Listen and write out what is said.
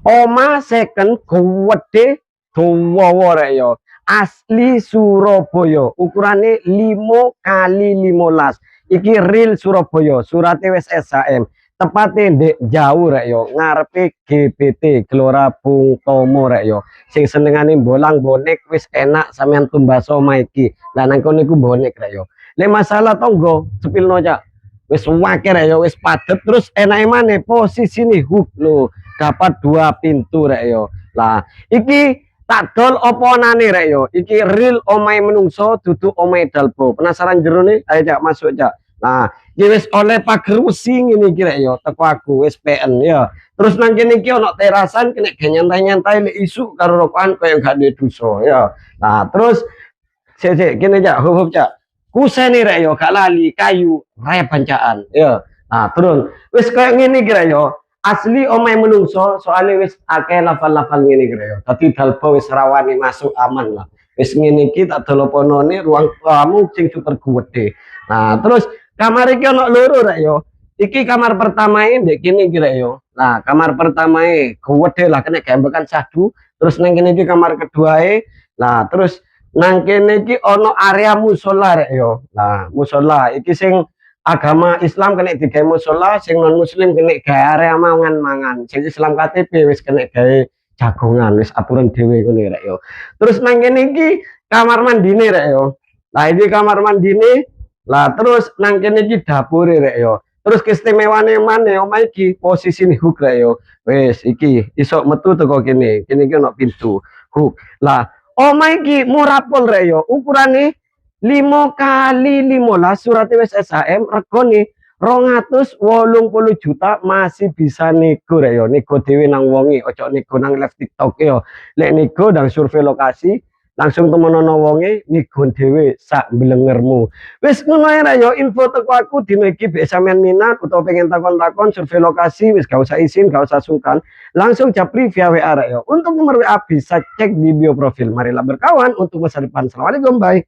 Oma second gede dawa rek yo. Asli Surabaya. Ukurane 5 kali 15. Iki real Surabaya. Surate wis SHM. Tepate ndek jauh rek yo. Ngarepe GPT Gelora Bung Tomo rek yo. Sing senengane bolang bonek wis enak sampean tumbas oma iki. Lah nang kono iku bonek rek yo. Lek masalah tonggo sepilno cak. Wis wakir rek yo, wis padet terus enake maneh posisine hook lho. Dapat 2 pintu rek yo. Lah, iki tak dol oponane rek yo. Iki real omahe menungso dudu omahe dalbo. Penasaran jerone? Ayo cak masuk cak. Nah, iki wis oleh pager wesi ngene iki rek yo. Teko aku wis PN ya. Terus nang kene iki ono terasan kene nyantai-nyantai lek isu karo rokokan koyo gak duwe dosa ya. Nah, terus sik kene cak, hub cak. Kusene rek yo gak lali kayu raya bancaan ya. Nah, terus wis koyo ngene iki rek yo. Asli omahe menungso soalnya wis akeh lafal-lafal ngene iki yo. Dadi dalba wis rawani masuk aman lah. Wis ngene iki tak doloponone ruang tamu sing super gede. Nah, terus kamar iki ono loro rek yo. Iki kamar pertamae ndek kene iki rek yo. Nah, kamar pertamae gede lah kena gembekan sadu. Terus nang kene iki kamar keduae. Nah, terus nang kene iki ono area musola rek yo. Nah, musola iki sing agama Islam kena digawe musola, sing non muslim kena gawe area mangan-mangan. Sing Islam KTP wis kena gawe jagongan, wis aturan dhewe ngono rek yo. Terus nang kene iki kamar mandine rek yo. Nah, ini kamar mandine. Lah terus nang kene iki dapure rek yo. Terus keistimewaane maneh omah iki posisine hook rek yo. Wis iki iso metu teko kene. Kene iki ono pintu hook. Lah omah iki murapol rek yo. Ukurane 5 kali 15 surat wis SHM regane 280 juta masih bisa nego rek yo. Nego dhewe nang wonge, ojo nego nang live TikTok yo. Lek nego nang survei lokasi langsung temonono wonge nego dhewe sak blengermu. Wis ngono ae rek yo, info teko aku dino iki mek sampean minat utawa pengen takon-takon survei lokasi wis gak usah izin, gak usah sungkan, langsung japri via WA rek yo. Untuk nomor WA bisa cek di bio profil. Marilah berkawan untuk masa depan. Assalamualaikum, bye.